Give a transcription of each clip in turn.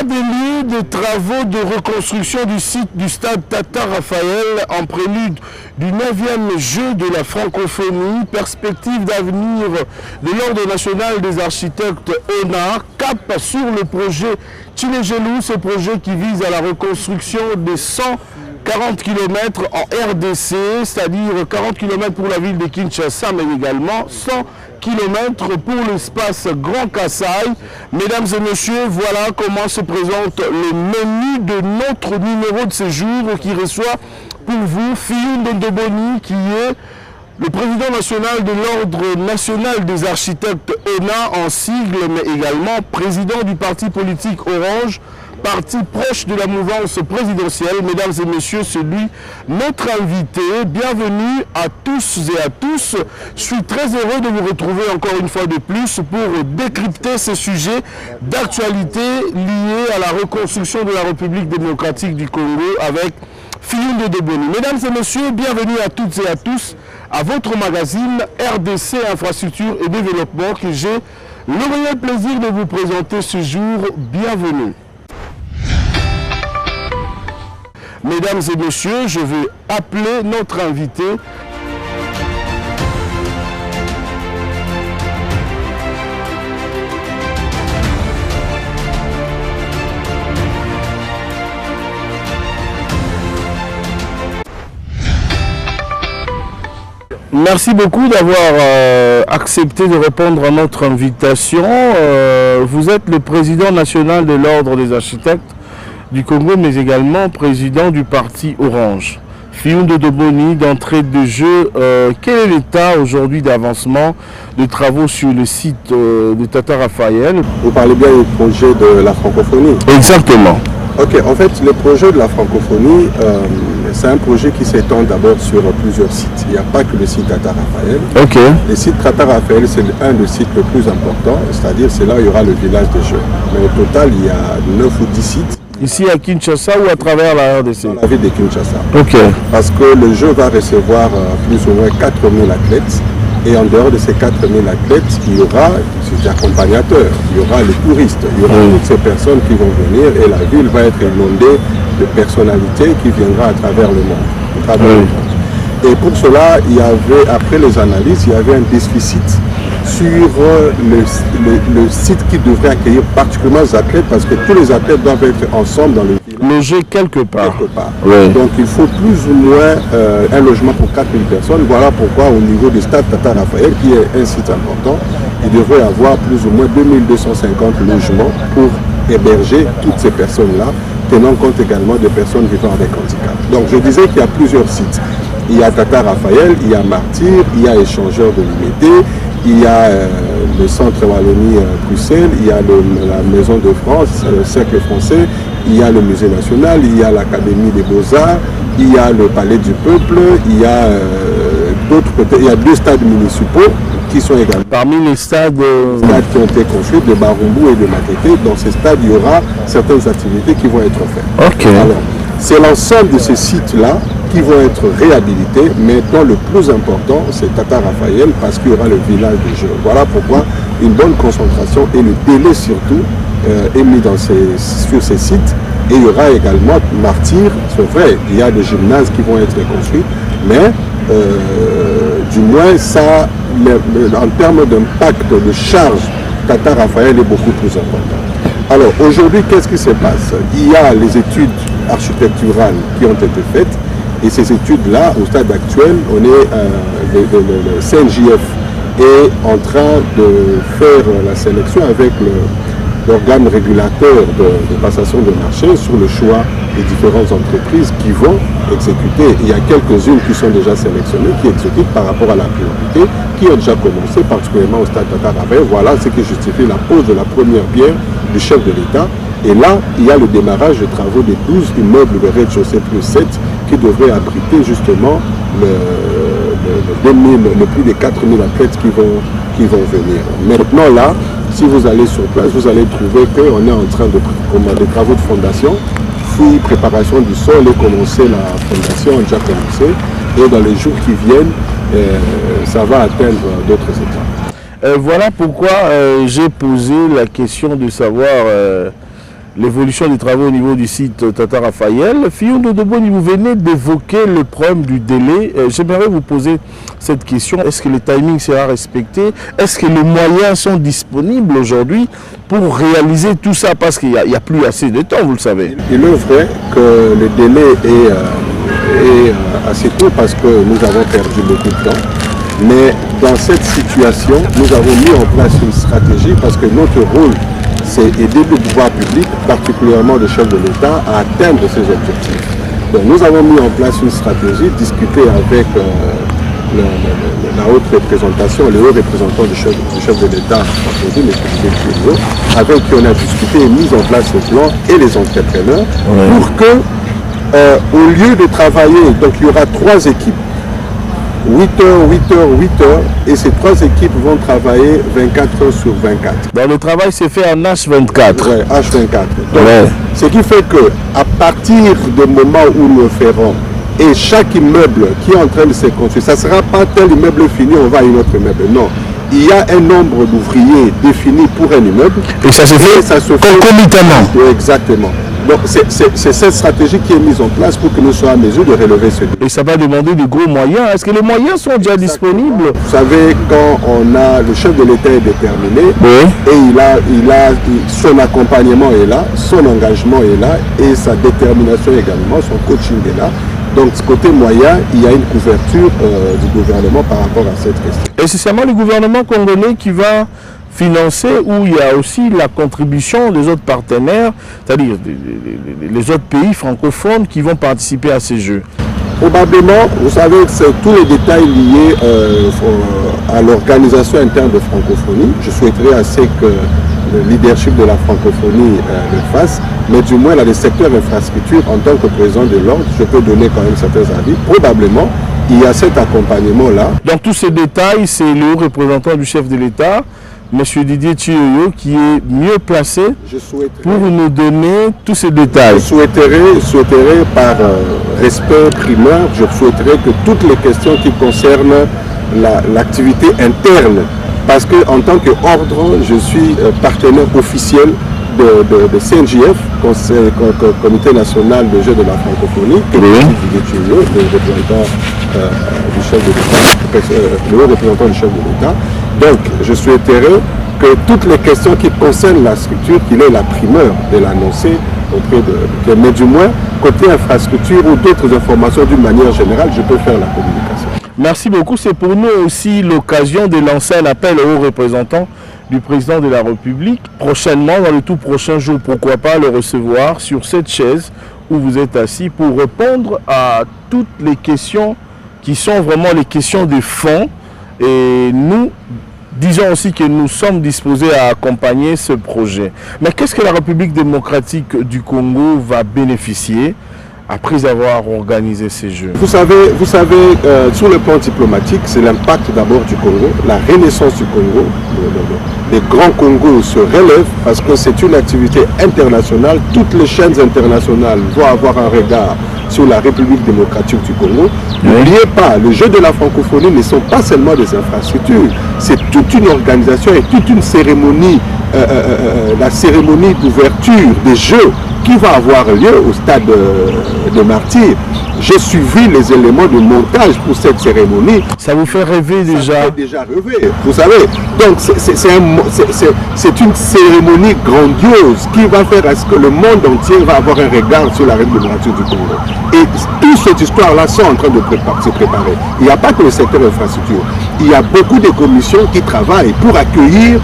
L'état des lieux des travaux de reconstruction du site du stade Tata Raphaël en prélude du 9e jeu de la francophonie, perspective d'avenir de l'Ordre national des architectes ONA, cap sur le projet Tchilégelou, ce projet qui vise à la reconstruction des 140 km en RDC, c'est-à-dire 40 km pour la ville de Kinshasa, mais également 100 km pour l'espace Grand Kassai. Mesdames et messieurs, voilà comment se présente le menu de notre numéro de séjour qui reçoit pour vous Fioun Ndoboni, qui est le président national de l'Ordre national des architectes ONA en sigle, mais également président du parti politique Orange, parti proche de la mouvance présidentielle. Mesdames et messieurs, c'est lui, notre invité. Bienvenue à tous et à tous. Je suis très heureux de vous retrouver encore une fois de plus pour décrypter ces sujets d'actualité liés à la reconstruction de la République démocratique du Congo avec Fioun Ndoboni. Mesdames et messieurs, bienvenue à toutes et à tous à votre magazine RDC Infrastructure et Développement que j'ai le réel plaisir de vous présenter ce jour. Bienvenue. Mesdames et messieurs, je vais appeler notre invité. Merci beaucoup d'avoir accepté de répondre à notre invitation. Vous êtes le président national de l'Ordre des architectes du Congo, mais également président du parti Orange. Fioun Ndoboni, d'entrée de jeu, quel est l'état aujourd'hui d'avancement de travaux sur le site de Tata Raphaël? Vous parlez bien du projet de la francophonie? Exactement. Ok, en fait, le projet de la francophonie, c'est un projet qui s'étend d'abord sur plusieurs sites. Il n'y a pas que le site Tata Raphaël. Ok. Le site Tata Raphaël, c'est un des sites les plus importants, c'est-à-dire c'est là où il y aura le village des Jeux. Mais au total, il y a 9 ou 10 sites. Ici à Kinshasa ou à travers la RDC? Dans la ville de Kinshasa. Ok. Parce que le jeu va recevoir plus ou moins 4000 athlètes. Et en dehors de ces 4000 athlètes, il y aura des accompagnateurs, il y aura les touristes, il y aura toutes ces personnes qui vont venir et la ville va être inondée de personnalités qui viendront à travers le monde. Et pour cela, il y avait, après les analyses, il y avait un déficit sur le site qui devrait accueillir particulièrement les athlètes parce que tous les athlètes doivent être ensemble dans le village. Loger quelque part. Oui. Donc il faut plus ou moins un logement pour 4000 personnes. Voilà pourquoi au niveau du stade Tata Raphaël, qui est un site important, il devrait avoir plus ou moins 2250 logements pour héberger toutes ces personnes-là, tenant compte également des personnes vivant avec handicap. Donc je disais qu'il y a plusieurs sites. Il y a Tata Raphaël, il y a Martyr, il y a Échangeur de l'Unité, il y a le centre Wallonie-Bruxelles, il y a la Maison de France, le Cercle français, il y a le Musée national, il y a l'Académie des Beaux-Arts, il y a le Palais du Peuple, il y a d'autres côtés, il y a 2 stades municipaux qui sont également parmi les stades qui ont été construits de Barumbu et de Matete. Dans ces stades, il y aura certaines activités qui vont être faites. Ok. Alors, c'est l'ensemble de ces sites-là qui vont être réhabilités. Maintenant, le plus important, c'est Tata Raphaël parce qu'il y aura le village des Jeux. Voilà pourquoi une bonne concentration et le délai surtout est mis sur ces sites. Et il y aura également Martyr, c'est vrai, il y a des gymnases qui vont être construits, mais du moins ça, en termes d'impact de charge, Tata Raphaël est beaucoup plus important. Alors aujourd'hui, qu'est-ce qui se passe? Il y a les études architecturales qui ont été faites, et ces études-là, au stade actuel, on est, le CNJF est en train de faire la sélection avec l'organe régulateur de passation de marché sur le choix des différentes entreprises qui vont exécuter. Il y a quelques-unes qui sont déjà sélectionnées, qui exécutent par rapport à la priorité, qui ont déjà commencé, particulièrement au stade Tata Raphaël. Voilà ce qui justifie la pose de la première pierre du chef de l'État. Et là, il y a le démarrage des travaux des 12 immeubles de rez-de-chaussée plus 7 qui devraient abriter justement le plus de 4000 athlètes qui vont venir. Maintenant là, si vous allez sur place, vous allez trouver qu'on est en train de des travaux de fondation, puis préparation du sol et commencer la fondation a déjà commencé. Et dans les jours qui viennent, ça va atteindre d'autres étapes. Voilà pourquoi j'ai posé la question de savoir l'évolution des travaux au niveau du site Tata Raphaël. Fillon Dodoboni, vous venez d'évoquer le problème du délai. J'aimerais vous poser cette question. Est-ce que le timing sera respecté? Est-ce que les moyens sont disponibles aujourd'hui pour réaliser tout ça? Parce qu'il n'y a plus assez de temps, vous le savez. Il est vrai que le délai est assez court parce que nous avons perdu beaucoup de temps. Mais dans cette situation, nous avons mis en place une stratégie parce que notre rôle, c'est aider le pouvoir public, particulièrement le chef de l'État, à atteindre ses objectifs. Donc nous avons mis en place une stratégie, discuté avec la haute représentation, le haut représentant du chef de l'État, avec qui on a discuté et mis en place le plan et les entrepreneurs pour que, au lieu de travailler, donc il y aura 3 équipes. 8 heures, et ces 3 équipes vont travailler 24 heures sur 24. Donc le travail s'est fait en H24. Oui, H24. Donc, ce qui fait que à partir du moment où nous le ferons, et chaque immeuble qui est en train de se construire, ça ne sera pas tel immeuble fini, on va à un autre immeuble. Non. Il y a un nombre d'ouvriers défini pour un immeuble. Et ça se fait concomitamment. Exactement. Donc c'est cette stratégie qui est mise en place pour que nous soyons en mesure de relever ce défi. Et ça va demander de gros moyens. Est-ce que les moyens sont déjà disponibles? Vous savez, quand on a le chef de l'État est déterminé, et son accompagnement est là, son engagement est là, et sa détermination également, son coaching est là. Donc, côté moyen, il y a une couverture du gouvernement par rapport à cette question. Et c'est seulement le gouvernement congolais qui va financer, où il y a aussi la contribution des autres partenaires, c'est-à-dire les autres pays francophones qui vont participer à ces Jeux? Probablement, vous savez, c'est tous les détails liés à l'organisation interne de francophonie. Je souhaiterais assez que le leadership de la francophonie le fasse, mais du moins, dans le secteur infrastructure, en tant que président de l'ordre, je peux donner quand même certains avis. Probablement, il y a cet accompagnement-là. Dans tous ces détails, c'est le haut représentant du chef de l'État, M. Didier Chiyoyo, qui est mieux placé pour nous donner tous ces détails. Je souhaiterais par respect primaire, je souhaiterais que toutes les questions qui concernent l'activité interne, parce qu'en tant qu'ordre, je suis partenaire officiel de CNJF, Comité national des Jeux de la francophonie, que le représentant du chef de l'État, le haut représentant du chef de l'État. Donc, je souhaiterais que toutes les questions qui concernent la structure, qu'il ait la primeur de l'annoncer auprès de... Mais du moins, côté infrastructure ou d'autres informations d'une manière générale, je peux faire la communication. Merci beaucoup. C'est pour nous aussi l'occasion de lancer un appel aux représentants du président de la République. Prochainement, dans le tout prochain jour, pourquoi pas le recevoir sur cette chaise où vous êtes assis pour répondre à toutes les questions qui sont vraiment les questions de fond. Et nous disons aussi que nous sommes disposés à accompagner ce projet. Mais qu'est-ce que la République démocratique du Congo va bénéficier après avoir organisé ces Jeux? Vous savez, sur le plan diplomatique, c'est l'impact d'abord du Congo, la renaissance du Congo. Les grands Congos se relèvent parce que c'est une activité internationale. Toutes les chaînes internationales vont avoir un regard sur la République démocratique du Congo. N'oubliez pas, les Jeux de la francophonie ne sont pas seulement des infrastructures, c'est toute une organisation et toute une cérémonie, la cérémonie d'ouverture des Jeux qui va avoir lieu au stade de Martyrs. J'ai suivi les éléments de montage pour cette cérémonie. Ça vous fait rêver déjà? Ça fait déjà rêver, vous savez. Donc c'est une cérémonie grandiose qui va faire à ce que le monde entier va avoir un regard sur la République démocratique du Congo. Et toute cette histoire-là sont en train de se préparer. Il n'y a pas que le secteur infrastructure. Il y a beaucoup de commissions qui travaillent pour accueillir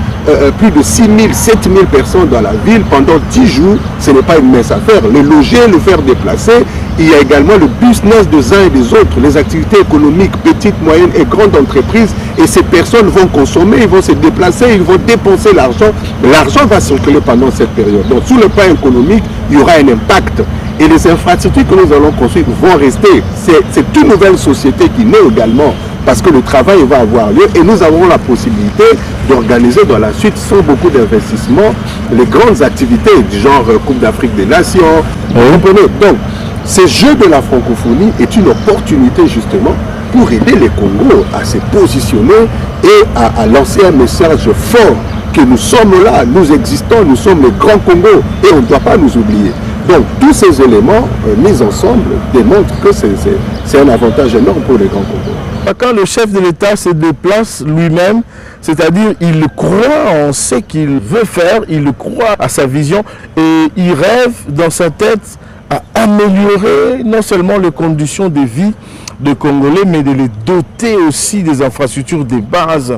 plus de 6 000, 7 000 personnes dans la ville pendant 10 jours. Ce n'est pas une mince affaire. Le loger, le faire déplacer. Il y a également le business des uns et des autres, les activités économiques, petites, moyennes et grandes entreprises. Et ces personnes vont consommer, ils vont se déplacer, ils vont dépenser l'argent. L'argent va circuler pendant cette période. Donc, sur le plan économique, il y aura un impact. Et les infrastructures que nous allons construire vont rester. C'est une nouvelle société qui naît également parce que le travail va avoir lieu et nous avons la possibilité d'organiser dans la suite, sans beaucoup d'investissement, les grandes activités du genre Coupe d'Afrique des Nations. Vous comprenez? Donc, ces Jeux de la francophonie est une opportunité justement pour aider les Congos à se positionner et à lancer un message fort que nous sommes là, nous existons, nous sommes le Grand Congo et on ne doit pas nous oublier. Donc tous ces éléments mis ensemble démontrent que c'est un avantage énorme pour le Grand Congo. Quand le chef de l'État se déplace lui-même, c'est-à-dire il croit en ce qu'il veut faire, il croit à sa vision et il rêve dans sa tête à améliorer non seulement les conditions de vie des Congolais, mais de les doter aussi des infrastructures, des bases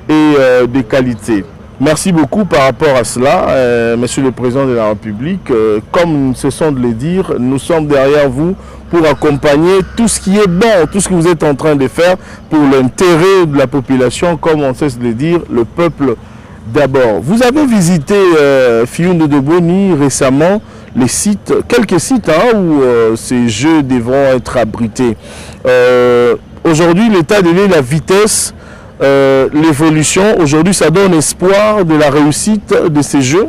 et des qualités. Merci beaucoup par rapport à cela, Monsieur le Président de la République. Comme nous cessons de le dire, nous sommes derrière vous pour accompagner tout ce qui est bon, tout ce que vous êtes en train de faire pour l'intérêt de la population, comme on cesse de le dire, le peuple d'abord. Vous avez visité Fiyundu de Boni récemment, les sites, quelques sites où ces jeux devront être abrités. Aujourd'hui, l'état de l'île, la vitesse, l'évolution, aujourd'hui ça donne espoir de la réussite de ces jeux?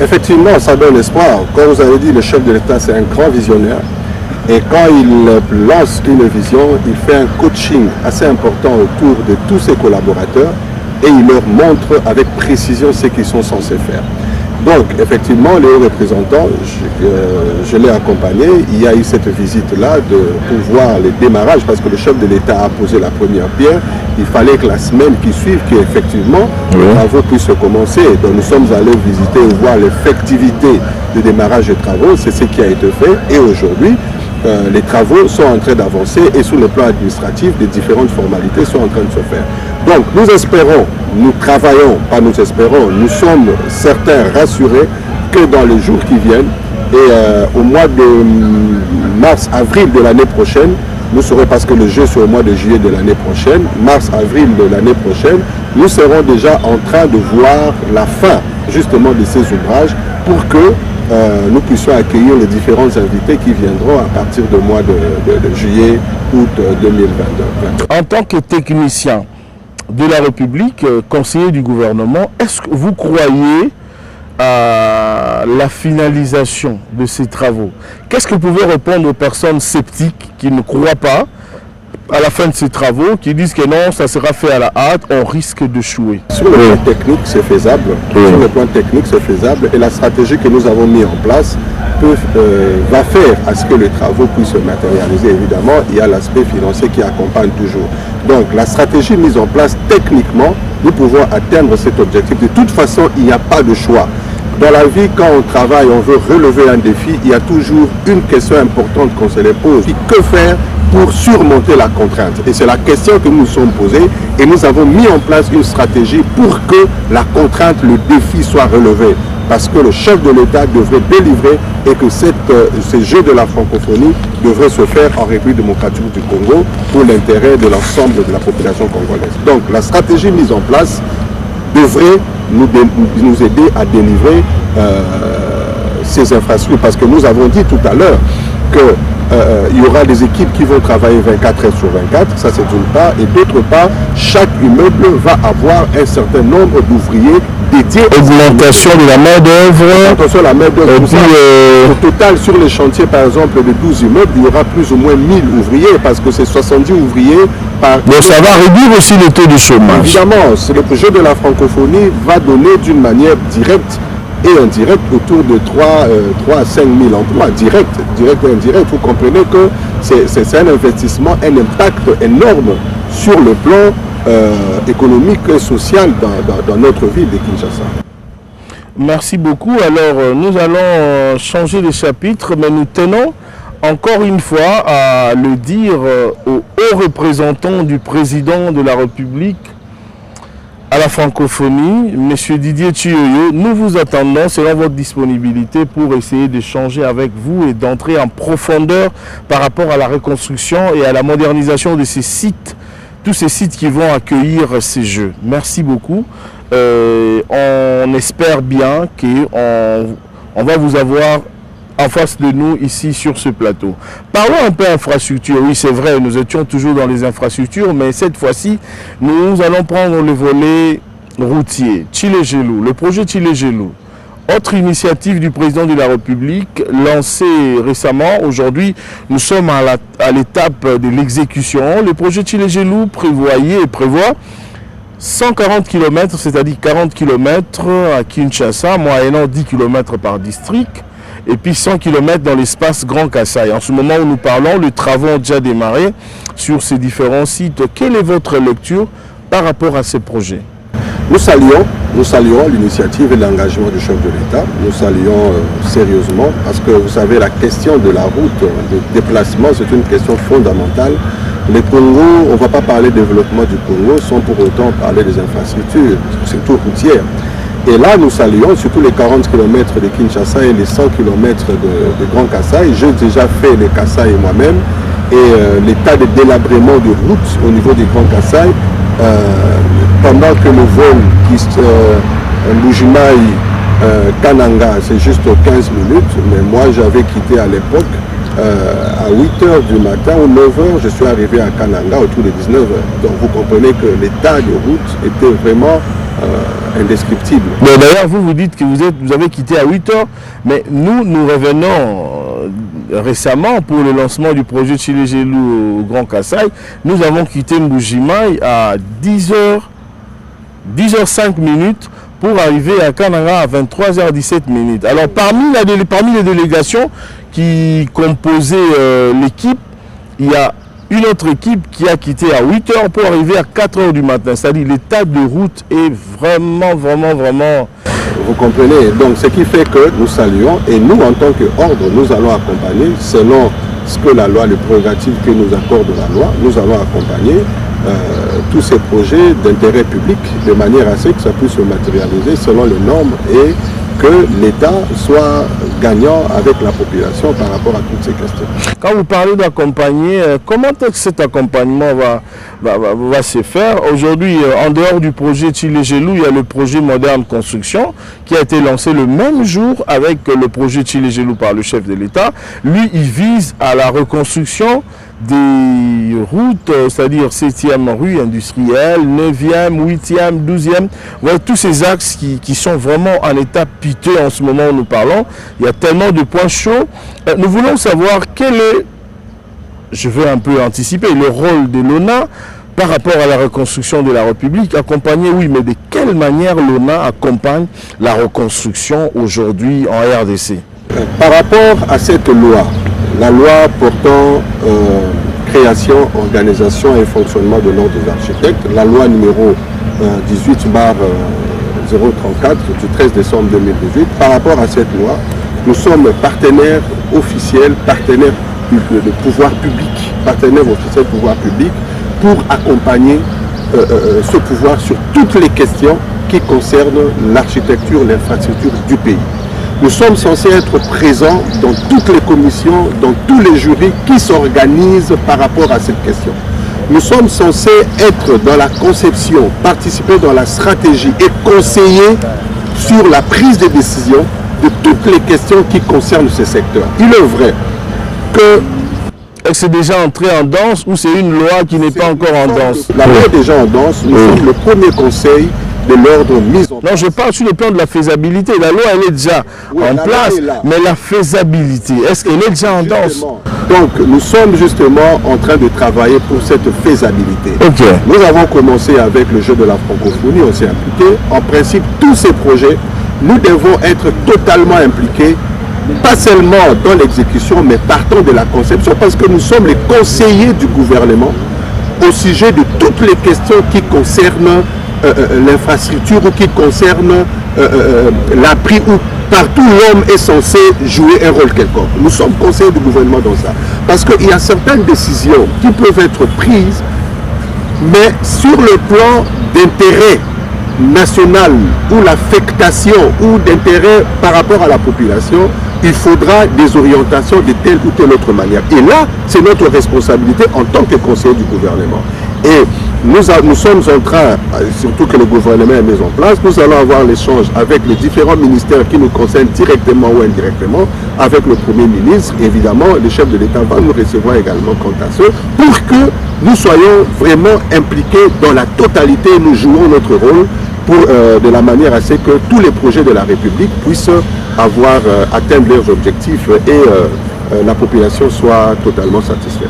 Effectivement, ça donne espoir. Comme vous avez dit, le chef de l'État c'est un grand visionnaire et quand il lance une vision, il fait un coaching assez important autour de tous ses collaborateurs et il leur montre avec précision ce qu'ils sont censés faire. Donc effectivement, les hauts représentants, je l'ai accompagné, il y a eu cette visite-là pour voir les démarrages parce que le chef de l'État a posé la première pierre. Il fallait que la semaine qui suive, qu'effectivement, les travaux puissent commencer. Donc nous sommes allés visiter et voir l'effectivité de démarrage des travaux, c'est ce qui a été fait et aujourd'hui, les travaux sont en train d'avancer et sur le plan administratif, les différentes formalités sont en train de se faire. Donc nous espérons, nous travaillons, pas nous espérons, nous sommes certains rassurés que dans les jours qui viennent et au mois de mars-avril de l'année prochaine, nous serons, parce que le jeu c'est au mois de juillet de l'année prochaine, mars-avril de l'année prochaine, nous serons déjà en train de voir la fin justement de ces ouvrages pour que nous puissions accueillir les différents invités qui viendront à partir du mois de juillet, août 2022. En tant que technicien de la République, conseiller du gouvernement, est-ce que vous croyez à la finalisation de ces travaux? Qu'est-ce que vous pouvez répondre aux personnes sceptiques qui ne croient pas à la fin de ces travaux, qui disent que non, ça sera fait à la hâte, on risque d'échouer? Sur le plan technique, c'est faisable. Sur le plan technique, c'est faisable. Et la stratégie que nous avons mise en place va faire à ce que les travaux puissent se matérialiser. Évidemment, il y a l'aspect financier qui accompagne toujours. Donc, la stratégie mise en place techniquement, nous pouvons atteindre cet objectif. De toute façon, il n'y a pas de choix. Dans la vie, quand on travaille, on veut relever un défi, il y a toujours une question importante qu'on se les pose. Que faire pour surmonter la contrainte? Et c'est la question que nous nous sommes posés et nous avons mis en place une stratégie pour que la contrainte, le défi soit relevé. Parce que le chef de l'État devrait délivrer et que ces Jeux de la francophonie devraient se faire en République démocratique du Congo pour l'intérêt de l'ensemble de la population congolaise. Donc la stratégie mise en place devrait nous aider à délivrer ces infrastructures. Parce que nous avons dit tout à l'heure qu'il y aura des équipes qui vont travailler 24 heures sur 24, ça c'est d'une part, et d'autre part, chaque immeuble va avoir un certain nombre d'ouvriers dédiés. Augmentation de la main-d'œuvre. Augmentation de la main-d'œuvre. Au total, sur les chantiers, par exemple, de 12 immeubles, il y aura plus ou moins 1000 ouvriers, parce que c'est 70 ouvriers par... Donc ça va réduire aussi le taux de chômage. Évidemment, le projet de la francophonie va donner d'une manière directe et indirect autour de 3 à 5 000 emplois, direct et indirect. Vous comprenez que c'est un investissement, un impact énorme sur le plan économique et social dans notre ville de Kinshasa. Merci beaucoup. Alors nous allons changer de chapitre, mais nous tenons encore une fois à le dire aux hauts représentants du président de la République à la francophonie, M. Didier Tshiyoyo. Nous vous attendons selon votre disponibilité pour essayer d'échanger avec vous et d'entrer en profondeur par rapport à la reconstruction et à la modernisation de ces sites, tous ces sites qui vont accueillir ces Jeux. Merci beaucoup. On espère bien qu'on va vous avoir en face de nous ici sur ce plateau. Parlons un peu infrastructure. Oui, c'est vrai, nous étions toujours dans les infrastructures, mais cette fois-ci, nous allons prendre le volet routier. Tshilé-Gelou, le projet Tshilé-Gelou. Autre initiative du président de la République lancée récemment. Aujourd'hui, nous sommes à l'étape de l'exécution. Le projet Tshilé-Gelou prévoit 140 km, c'est-à-dire 40 km à Kinshasa, moyennant 10 km par district, et puis 100 km dans l'espace Grand Kasaï. En ce moment où nous parlons, les travaux ont déjà démarré sur ces différents sites. Quelle est votre lecture par rapport à ces projets? Nous saluons l'initiative et l'engagement du chef de l'État. Nous saluons sérieusement parce que vous savez, la question de la route, de déplacement, c'est une question fondamentale. Les Congo, on ne va pas parler de développement du Congo sans pour autant parler des infrastructures, surtout routières. Et là, nous saluons surtout les 40 km de Kinshasa et les 100 km de Grand Kasaï. J'ai déjà fait les Kasaï moi-même et l'état de délabrement de route au niveau du Grand Kasaï, pendant que le vol qui Mbujimayi-Kananga, c'est juste 15 minutes, mais moi j'avais quitté à l'époque à 8h du matin ou 9h, je suis arrivé à Kananga autour de 19h. Donc vous comprenez que l'état de route était vraiment indescriptible. D'ailleurs, vous dites que vous avez quitté à 8h, mais nous revenons récemment pour le lancement du projet Tshilé-Gelou au Grand Kasaï. Nous avons quitté Mbujimayi à 10h05 pour arriver à Kananga à 23h17. Alors parmi les délégations qui composaient l'équipe, il y a une autre équipe qui a quitté à 8h pour arriver à 4h du matin. C'est-à-dire l'état de route est vraiment... Vous comprenez? Donc ce qui fait que nous saluons et nous en tant qu'ordre, nous allons accompagner selon ce que la loi, les prérogatives que nous accorde la loi, nous allons accompagner tous ces projets d'intérêt public de manière à ce que ça puisse se matérialiser selon les normes et que l'État soit gagnant avec la population par rapport à toutes ces questions. Quand vous parlez d'accompagner, comment est-ce que cet accompagnement va se faire? Aujourd'hui, en dehors du projet Tshilé-Gelou, il y a le projet Moderne Construction qui a été lancé le même jour avec le projet Tshilé-Gelou par le chef de l'État. Lui, il vise à la reconstruction des routes, c'est-à-dire 7e rue industrielle, 9e, 8e, 12e, voilà, tous ces axes qui sont vraiment en état piteux en ce moment où nous parlons. Il y a tellement de points chauds. Nous voulons savoir quel est, je veux un peu anticiper, le rôle de l'ONA par rapport à la reconstruction de la République. Accompagner, oui, mais de quelle manière l'ONA accompagne la reconstruction aujourd'hui en RDC? Par rapport à cette loi, la loi portant création, organisation et fonctionnement de l'ordre des architectes, la loi numéro 18/034 du 13 décembre 2018, par rapport à cette loi, nous sommes partenaires officiels, partenaires de pouvoir public, partenaires officiels de pouvoir public pour accompagner ce pouvoir sur toutes les questions qui concernent l'architecture, l'infrastructure du pays. Nous sommes censés être présents dans toutes les commissions, dans tous les jurys qui s'organisent par rapport à cette question. Nous sommes censés être dans la conception, participer dans la stratégie et conseiller sur la prise de décision de toutes les questions qui concernent ce secteur. Il est vrai que... Est-ce que c'est déjà entré en danse ou c'est une loi qui n'est pas encore en danse? La loi est déjà en danse. Nous sommes le premier conseil de l'ordre mis en place. Non, je parle sur le plan de la faisabilité. La loi, elle est déjà en place, mais la faisabilité, est-ce qu'elle est déjà en danse? Donc, nous sommes justement en train de travailler pour cette faisabilité. Okay. Nous avons commencé avec le jeu de la francophonie, on s'est impliqué. En principe, tous ces projets, nous devons être totalement impliqués, pas seulement dans l'exécution, mais partant de la conception, parce que nous sommes les conseillers du gouvernement au sujet de toutes les questions qui concernent l'infrastructure ou qui concerne l'appui où partout l'homme est censé jouer un rôle quelconque. Nous sommes conseillers du gouvernement dans ça. Parce qu'il y a certaines décisions qui peuvent être prises, mais sur le plan d'intérêt national ou l'affectation ou d'intérêt par rapport à la population, il faudra des orientations de telle ou telle autre manière. Et là, c'est notre responsabilité en tant que conseiller du gouvernement. Et nous sommes en train, surtout que le gouvernement est mis en place, nous allons avoir l'échange avec les différents ministères qui nous concernent directement ou indirectement, avec le Premier ministre. Évidemment, le chef de l'État va nous recevoir également quant à ce, pour que nous soyons vraiment impliqués dans la totalité, nous jouons notre rôle pour, de la manière à ce que tous les projets de la République puissent atteindre leurs objectifs et la population soit totalement satisfaite.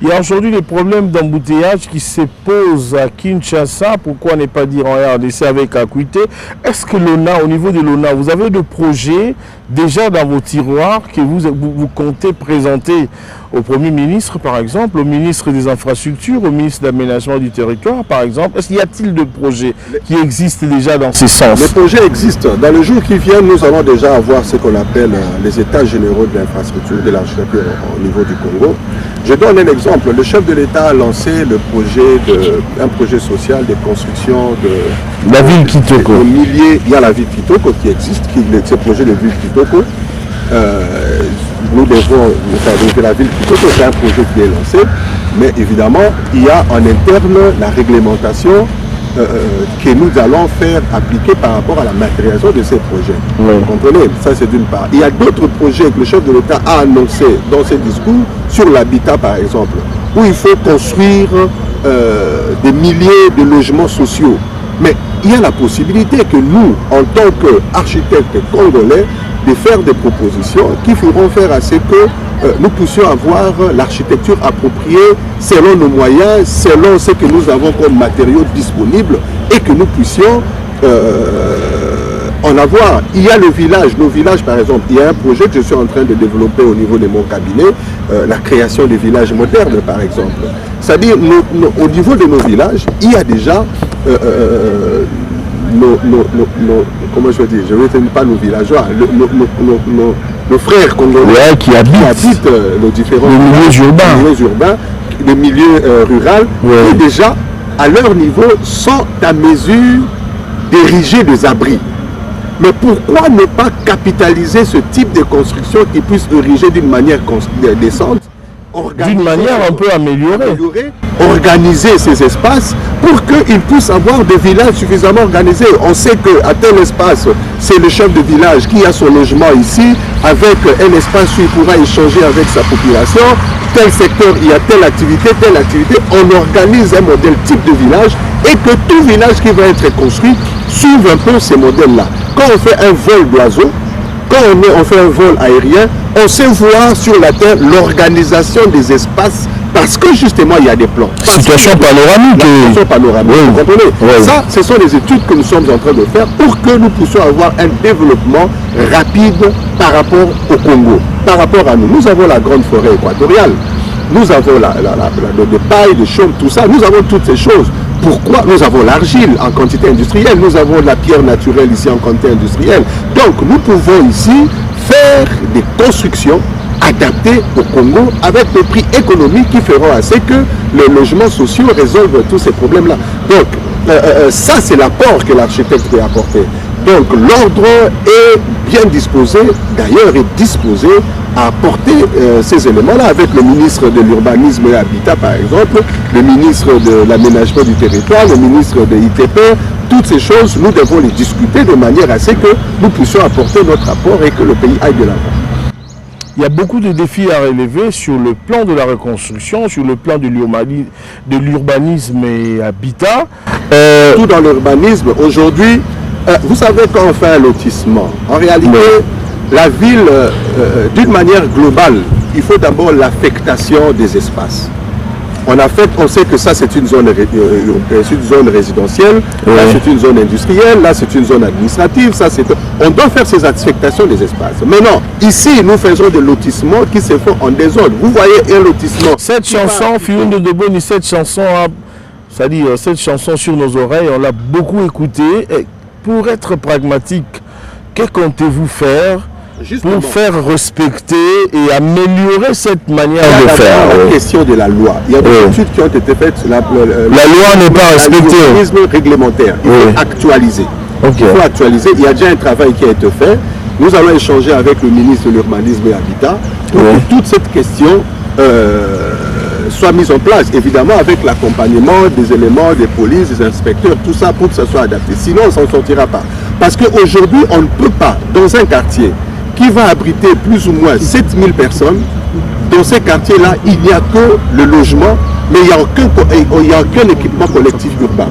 Il y a aujourd'hui des problèmes d'embouteillage qui se posent à Kinshasa. Pourquoi ne pas dire en RDC avec Acuité? Est-ce que l'ONA, au niveau de l'ONA, vous avez des projets déjà dans vos tiroirs que vous comptez présenter au Premier ministre, par exemple, au ministre des Infrastructures, au ministre de l'Aménagement du Territoire, par exemple? Est-ce qu'il y a-t-il de projets qui existent déjà dans ce sens? Les projets existent. Dans le jour qui vient, nous allons déjà avoir ce qu'on appelle les états généraux de l'infrastructure, de l'architecture au niveau du Congo. Je donne un exemple. Le chef de l'État a lancé un projet social de construction de la ville Kitoko. Il y a la ville Kitoko qui existe, ce projet de ville Kitoko. Nous devons faire la ville Kitoko, c'est un projet qui est lancé, mais évidemment, il y a en interne la réglementation que nous allons faire appliquer par rapport à la matérialisation de ces projets. Oui. Vous comprenez? Ça, c'est d'une part. Il y a d'autres projets que le chef de l'État a annoncés dans ses discours sur l'habitat, par exemple, où il faut construire des milliers de logements sociaux. Mais il y a la possibilité que nous, en tant qu'architectes congolais, de faire des propositions qui feront faire à ce que nous puissions avoir l'architecture appropriée selon nos moyens, selon ce que nous avons comme matériaux disponibles et que nous puissions en avoir. Il y a le village, nos villages par exemple, il y a un projet que je suis en train de développer au niveau de mon cabinet, la création des villages modernes par exemple. C'est-à-dire au niveau de nos villages, il y a déjà comment je vais dire, je ne vais dire pas nos villageois, nos frères congolais qui habitent nos différents milieux urbains, les milieux ruraux, qui déjà à leur niveau sont à mesure d'ériger des abris. Mais pourquoi ne pas capitaliser ce type de construction qui puisse ériger d'une manière décente, d'une manière un peu améliorée, organiser ces espaces pour qu'ils puissent avoir des villages suffisamment organisés. On sait qu'à tel espace, c'est le chef de village qui a son logement ici, avec un espace où il pourra échanger avec sa population. Tel secteur, il y a telle activité. On organise un modèle type de village et que tout village qui va être construit suive un peu ces modèles-là. Quand on fait un vol d'oiseaux, quand on fait un vol aérien, on sait voir sur la Terre l'organisation des espaces parce que justement il y a des plans. Situation panoramique. Situation panoramique, vous comprenez? Ça, ce sont les études que nous sommes en train de faire pour que nous puissions avoir un développement rapide par rapport au Congo. Par rapport à nous, nous avons la grande forêt équatoriale, nous avons des pailles, des chaumes, tout ça, nous avons toutes ces choses. Pourquoi? Nous avons l'argile en quantité industrielle, nous avons la pierre naturelle ici en quantité industrielle. Donc nous pouvons ici faire des constructions adaptées au Congo avec des prix économiques qui feront à ce que les logements sociaux résolvent tous ces problèmes-là. Donc ça c'est l'apport que l'architecte peut apporter. Donc l'ordre est bien disposé, d'ailleurs est disposé à apporter ces éléments-là avec le ministre de l'Urbanisme et Habitat par exemple, le ministre de l'Aménagement du Territoire, le ministre de l'ITP. Toutes ces choses, nous devons les discuter de manière à ce que nous puissions apporter notre apport et que le pays aille de l'avant. Il y a beaucoup de défis à relever sur le plan de la reconstruction, sur le plan de l'urbanisme et habitat. Tout dans l'urbanisme, aujourd'hui, vous savez quand on fait un lotissement, en réalité, la ville, d'une manière globale, il faut d'abord l'affectation des espaces. On sait que ça c'est une zone résidentielle, là c'est une zone industrielle, là c'est une zone administrative, on doit faire ces affectations des espaces. Maintenant, ici nous faisons des lotissements qui se font en désordre. Vous voyez un lotissement. Cette chanson, Fioune de Boni, cette chanson, c'est-à-dire cette chanson sur nos oreilles, on l'a beaucoup écoutée. Et pour être pragmatique, que comptez-vous faire pour faire respecter et améliorer cette manière de faire? La question de la loi. Il y a des études qui ont été faites. La loi n'est pas respectée. L'urbanisme réglementaire. Il faut actualiser. Il faut actualiser. Il y a déjà un travail qui a été fait. Nous allons échanger avec le ministre de l'Urbanisme et Habitat pour que toute cette question soit mise en place, évidemment avec l'accompagnement des éléments, des polices, des inspecteurs, tout ça pour que ça soit adapté. Sinon, on ne s'en sortira pas. Parce qu'aujourd'hui, on ne peut pas, dans un quartier qui va abriter plus ou moins 7000 personnes, dans ces quartiers-là, il n'y a que le logement, mais il n'y a aucun équipement collectif urbain.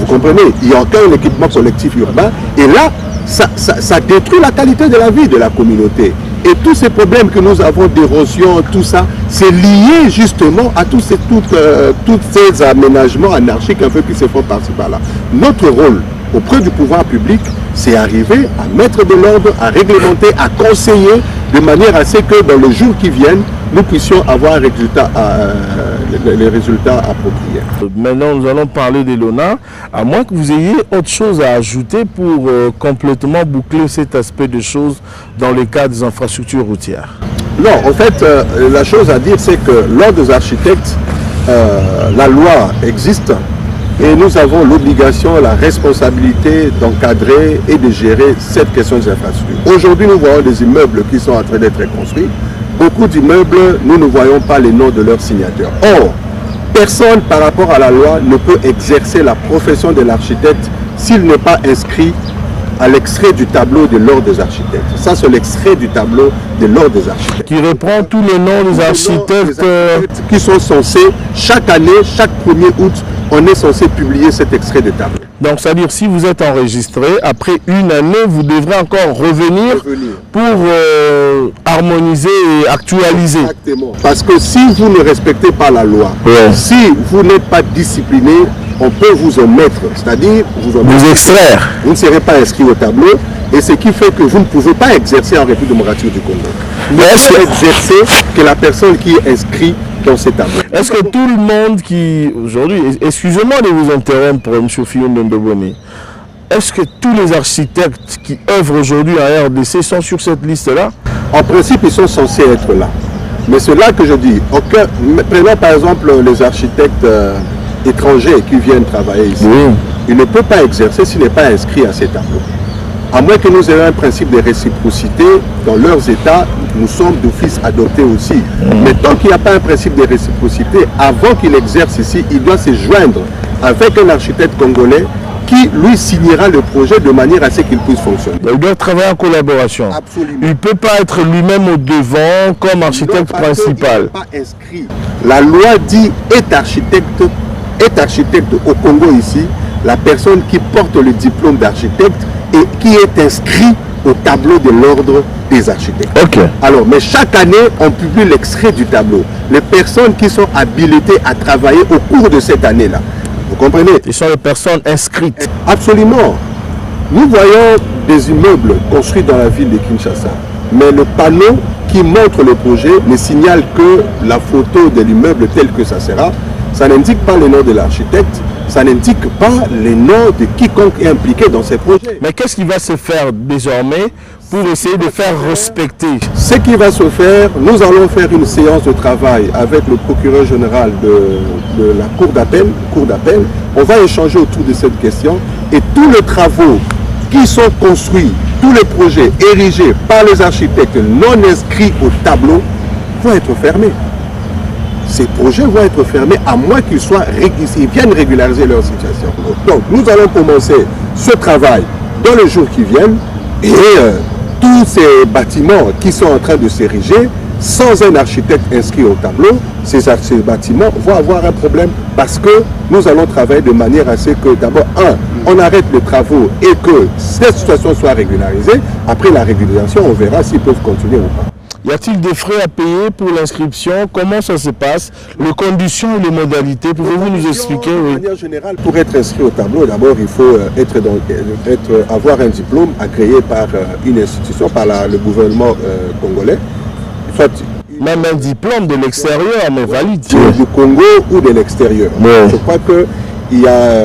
Vous comprenez? Il n'y a aucun équipement collectif urbain. Et là, ça détruit la qualité de la vie de la communauté. Et tous ces problèmes que nous avons d'érosion, tout ça, c'est lié justement à tous ces aménagements anarchiques un peu qui se font par-ci par-là. Notre rôle auprès du pouvoir public, c'est arriver à mettre de l'ordre, à réglementer, à conseiller, de manière à ce que dans les jours qui viennent, nous puissions avoir les résultats appropriés. Maintenant, nous allons parler de l'ONA, à moins que vous ayez autre chose à ajouter pour complètement boucler cet aspect de choses dans le cas des infrastructures routières. Non, en fait, la chose à dire, c'est que l'ordre des architectes, la loi existe et nous avons l'obligation, la responsabilité d'encadrer et de gérer cette question des infrastructures. Aujourd'hui, nous voyons des immeubles qui sont en train d'être construits. Beaucoup d'immeubles, nous ne voyons pas les noms de leurs signatures. Or, personne par rapport à la loi ne peut exercer la profession de l'architecte s'il n'est pas inscrit à l'extrait du tableau de l'ordre des architectes. Ça, c'est l'extrait du tableau de l'ordre des architectes. Qui reprend tous les noms des architectes qui sont censés, chaque année, chaque 1er août, on est censé publier cet extrait de tableau. Donc, c'est-à-dire, si vous êtes enregistré, après une année, vous devrez encore revenir pour harmoniser et actualiser. Exactement. Parce que si vous ne respectez pas la loi, si vous n'êtes pas discipliné, on peut vous omettre, c'est-à-dire vous extraire. Vous ne serez pas inscrit au tableau, et ce qui fait que vous ne pouvez pas exercer en République démocratique du Congo. Vous pouvez exercer que la personne qui est inscrite dans ces tableaux. Est-ce que tout le monde qui, aujourd'hui, excusez-moi de vous interrompre, M. Fillon Ndoboni, est-ce que tous les architectes qui œuvrent aujourd'hui à RDC sont sur cette liste-là? En principe, ils sont censés être là. Mais c'est là que je dis, prenons par exemple les architectes étrangers qui viennent travailler ici. Oui. Ils ne peuvent pas exercer s'il n'est pas inscrit à ces tableaux. À moins que nous ayons un principe de réciprocité, dans leurs États, nous sommes d'office adoptés aussi. Mais tant qu'il n'y a pas un principe de réciprocité, avant qu'il exerce ici, il doit se joindre avec un architecte congolais qui lui signera le projet de manière à ce qu'il puisse fonctionner. Il doit travailler en collaboration. Absolument. Il ne peut pas être lui-même au devant comme architecte principal. Il n'est pas inscrit. La loi dit est architecte au Congo ici, la personne qui porte le diplôme d'architecte et qui est inscrit au tableau de l'ordre des architectes. Okay. Alors, mais chaque année, on publie l'extrait du tableau. Les personnes qui sont habilitées à travailler au cours de cette année-là, vous comprenez? Ce sont les personnes inscrites. Absolument. Nous voyons des immeubles construits dans la ville de Kinshasa, mais le panneau qui montre le projet ne signale que la photo de l'immeuble tel que ça sera. Ça n'indique pas le nom de l'architecte, ça n'indique pas le nom de quiconque est impliqué dans ces projets. Mais qu'est-ce qui va se faire désormais pour essayer de faire respecter? Ce qui va se faire, nous allons faire une séance de travail avec le procureur général de la cour d'appel. On va échanger autour de cette question et tous les travaux qui sont construits, tous les projets érigés par les architectes non inscrits au tableau vont être fermés. Ces projets vont être fermés à moins qu'ils viennent régulariser leur situation. Donc nous allons commencer ce travail dans les jours qui viennent et tous ces bâtiments qui sont en train de s'ériger sans un architecte inscrit au tableau, ces bâtiments vont avoir un problème parce que nous allons travailler de manière à ce que d'abord, on arrête les travaux et que cette situation soit régularisée. Après la régularisation, on verra s'ils peuvent continuer ou pas. Y a-t-il des frais à payer pour l'inscription? Comment ça se passe? Les conditions et les modalités, pouvez-vous nous expliquer? De manière générale, pour être inscrit au tableau, d'abord il faut avoir un diplôme agréé par une institution, par le gouvernement congolais. Soit même un diplôme de l'extérieur, mais valide. Du Congo ou de l'extérieur. Ouais. Je crois qu'il y a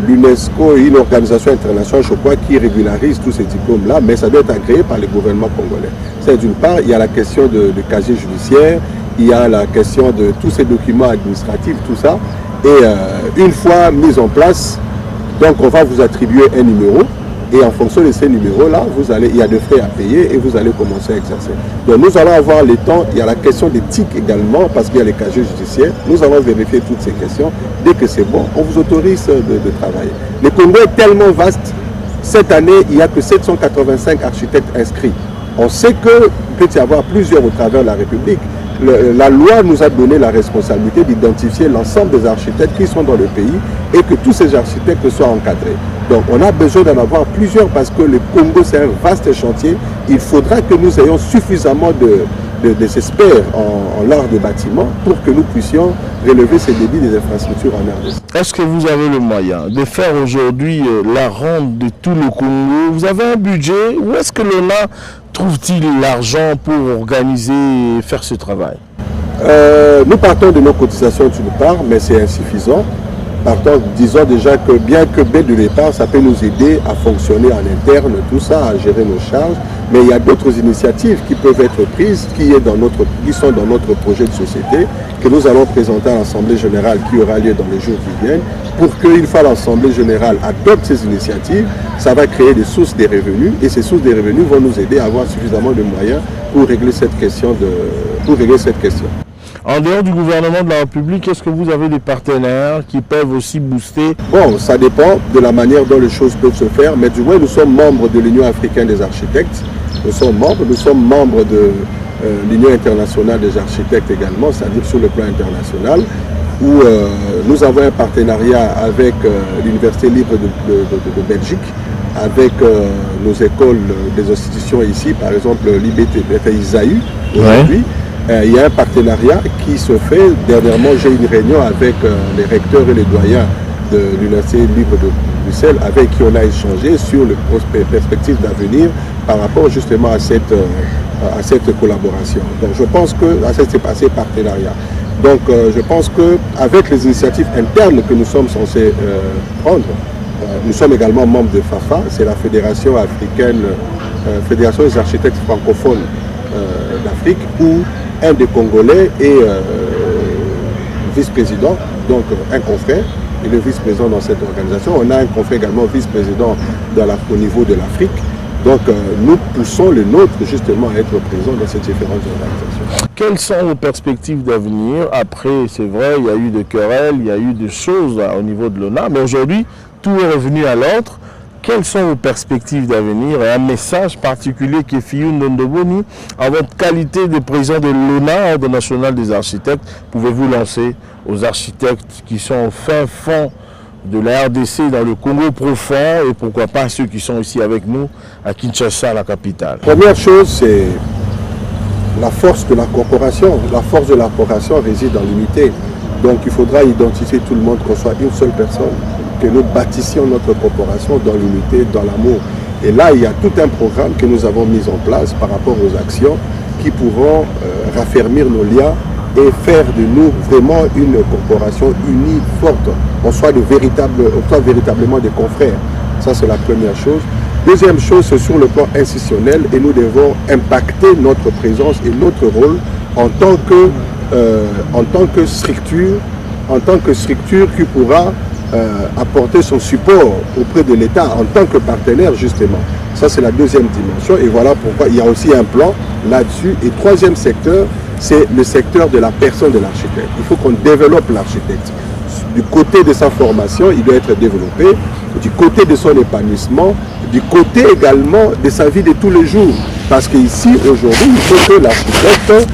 l'UNESCO et une organisation internationale, je crois, qui régularise tous ces diplômes-là, mais ça doit être agréé par le gouvernement congolais. C'est d'une part, il y a la question de casier judiciaire, il y a la question de tous ces documents administratifs, tout ça. Et une fois mis en place, donc on va vous attribuer un numéro. Et en fonction de ces numéros-là, il y a des frais à payer et vous allez commencer à exercer. Donc nous allons avoir les temps, il y a la question d'éthique également, parce qu'il y a les casiers judiciaires. Nous allons vérifier toutes ces questions. Dès que c'est bon, on vous autorise de travailler. Le Congo est tellement vaste, cette année, il n'y a que 785 architectes inscrits. On sait qu'il peut y avoir plusieurs au travers de la République. La loi nous a donné la responsabilité d'identifier l'ensemble des architectes qui sont dans le pays et que tous ces architectes soient encadrés. Donc on a besoin d'en avoir plusieurs parce que le Congo c'est un vaste chantier. Il faudra que nous ayons suffisamment des experts en l'art des bâtiments pour que nous puissions relever ces débits des infrastructures en RDC. Est-ce que vous avez le moyen de faire aujourd'hui la ronde de tout le Congo? Vous avez un budget? Où est-ce que l'ONA trouve-t-il l'argent pour organiser et faire ce travail? Nous partons de nos cotisations d'une part, mais c'est insuffisant. Partons, disons déjà que bien que dès le départ, ça peut nous aider à fonctionner en interne, tout ça, à gérer nos charges. Mais il y a d'autres initiatives qui peuvent être prises, qui sont dans notre projet de société, que nous allons présenter à l'Assemblée générale qui aura lieu dans les jours qui viennent, pour qu'une fois l'Assemblée générale adopte ces initiatives, ça va créer des sources de revenus, et ces sources de revenus vont nous aider à avoir suffisamment de moyens pour régler cette question. En dehors du gouvernement de la République, est-ce que vous avez des partenaires qui peuvent aussi booster? Bon, ça dépend de la manière dont les choses peuvent se faire, mais du moins nous sommes membres de l'Union africaine des architectes, nous sommes membres de l'Union internationale des architectes également, c'est-à-dire sur le plan international, où nous avons un partenariat avec l'Université libre de Belgique, avec nos écoles des institutions ici, par exemple l'IBT, ISAU aujourd'hui. Ouais. Il y a un partenariat qui se fait. Dernièrement, j'ai eu une réunion avec les recteurs et les doyens de l'Université libre de Bruxelles, avec qui on a échangé sur les perspectives d'avenir par rapport justement à cette collaboration. Donc je pense que à ces partenariats. Donc je pense qu'avec les initiatives internes que nous sommes censés prendre, nous sommes également membres de FAFA, c'est la Fédération africaine, Fédération des architectes francophones d'Afrique, où un des Congolais est vice-président, donc un confrère, et le vice-président dans cette organisation. On a un confrère également vice-président au niveau de l'Afrique. Donc nous poussons le nôtre justement à être présents dans ces différentes organisations. Quelles sont vos perspectives d'avenir? Après, c'est vrai, il y a eu des querelles, il y a eu des choses au niveau de l'ONA, mais aujourd'hui, tout est revenu à l'ordre. Quelles sont vos perspectives d'avenir et un message particulier que Fiyou Ndondoboni, en votre qualité de président de l'ONA, Ordre national des architectes, pouvez-vous lancer aux architectes qui sont au fin fond de la RDC, dans le Congo profond, et pourquoi pas ceux qui sont ici avec nous à Kinshasa, la capitale? Première chose, c'est la force de la corporation. La force de la corporation réside dans l'unité. Donc il faudra identifier tout le monde, qu'on soit une seule personne, que nous bâtissions notre corporation dans l'unité, dans l'amour. Et là, il y a tout un programme que nous avons mis en place par rapport aux actions qui pourront raffermir nos liens et faire de nous vraiment une corporation unie, forte. On soit véritablement des confrères. Ça, c'est la première chose. Deuxième chose, c'est sur le plan institutionnel, et nous devons impacter notre présence et notre rôle en tant que structure qui pourra apporter son support auprès de l'État en tant que partenaire, justement. Ça, c'est la deuxième dimension, et voilà pourquoi il y a aussi un plan là-dessus. Et troisième secteur, c'est le secteur de la personne de l'architecte. Il faut qu'on développe l'architecte. Du côté de sa formation, il doit être développé, du côté de son épanouissement, du côté également de sa vie de tous les jours. Parce qu'ici, aujourd'hui, il faut que l'architecte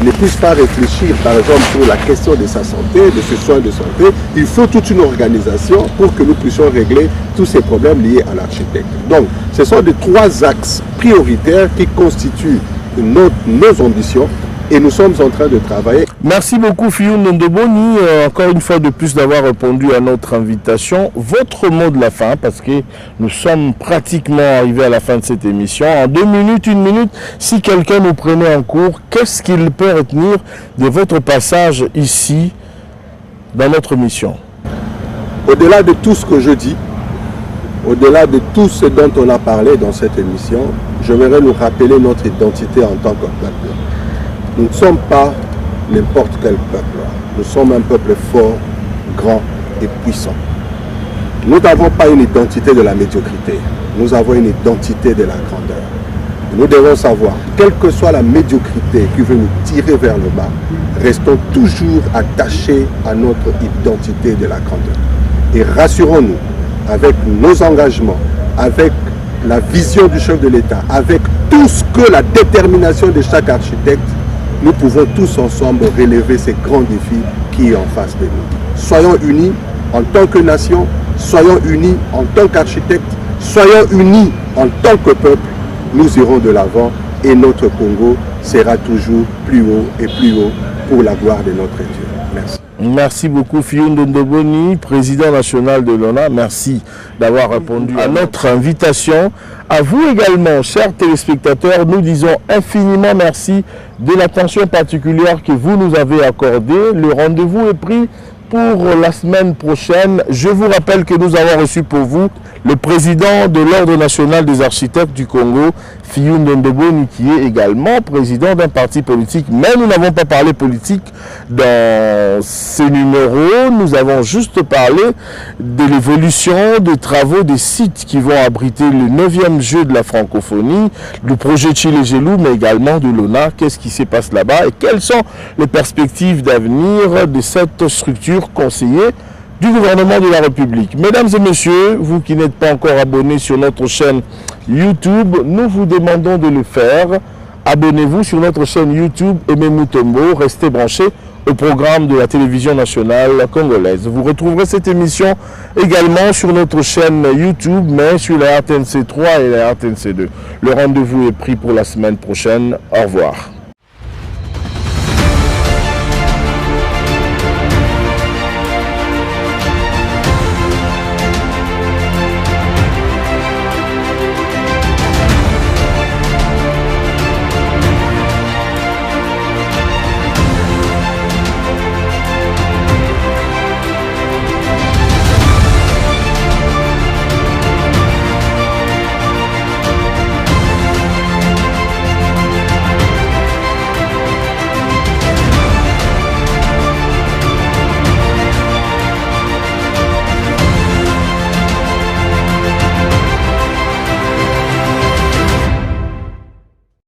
ne puisse pas réfléchir, par exemple, sur la question de sa santé, de ses soins de santé. Il faut toute une organisation pour que nous puissions régler tous ces problèmes liés à l'architecte. Donc, ce sont les trois axes prioritaires qui constituent nos ambitions. Et nous sommes en train de travailler. Merci beaucoup Fiyou Ndondoboni, encore une fois de plus d'avoir répondu à notre invitation. Votre mot de la fin, parce que nous sommes pratiquement arrivés à la fin de cette émission. En 2 minutes, 1 minute, si quelqu'un nous prenait en cours, qu'est-ce qu'il peut retenir de votre passage ici, dans notre mission? Au-delà de tout ce que je dis, au-delà de tout ce dont on a parlé dans cette émission, j'aimerais nous rappeler notre identité en tant que peuple. Nous ne sommes pas n'importe quel peuple. Nous sommes un peuple fort, grand et puissant. Nous n'avons pas une identité de la médiocrité. Nous avons une identité de la grandeur. Nous devons savoir, quelle que soit la médiocrité qui veut nous tirer vers le bas, restons toujours attachés à notre identité de la grandeur. Et rassurons-nous, avec nos engagements, avec la vision du chef de l'État, avec tout ce que la détermination de chaque architecte, nous pouvons tous ensemble relever ces grands défis qui sont en face de nous. Soyons unis, en tant que nation, soyons unis en tant qu'architectes, soyons unis en tant que peuple, nous irons de l'avant et notre Congo sera toujours plus haut et plus haut pour la gloire de notre Dieu. Merci. Merci beaucoup Fiyou Ndoboni, président national de l'ONA. Merci d'avoir répondu à notre invitation. À vous également, chers téléspectateurs, nous disons infiniment merci de l'attention particulière que vous nous avez accordée. Le rendez-vous est pris pour la semaine prochaine. Je vous rappelle que nous avons reçu pour vous le président de l'Ordre national des architectes du Congo, Fiyou Ndoboni, qui est également président d'un parti politique. Mais nous n'avons pas parlé politique dans ce numéro. Nous avons juste parlé de l'évolution des travaux des sites qui vont abriter le 9e jeu de la francophonie, le projet Chile-Gelou, mais également de l'ONA. Qu'est-ce qui se passe là-bas et quelles sont les perspectives d'avenir de cette structure conseillée du gouvernement de la République. Mesdames et messieurs, vous qui n'êtes pas encore abonnés sur notre chaîne YouTube, nous vous demandons de le faire. Abonnez-vous sur notre chaîne YouTube Aimé Mutombo. Restez branchés au programme de la télévision nationale congolaise. Vous retrouverez cette émission également sur notre chaîne YouTube, mais sur la RTNC 3 et la RTNC 2. Le rendez-vous est pris pour la semaine prochaine. Au revoir.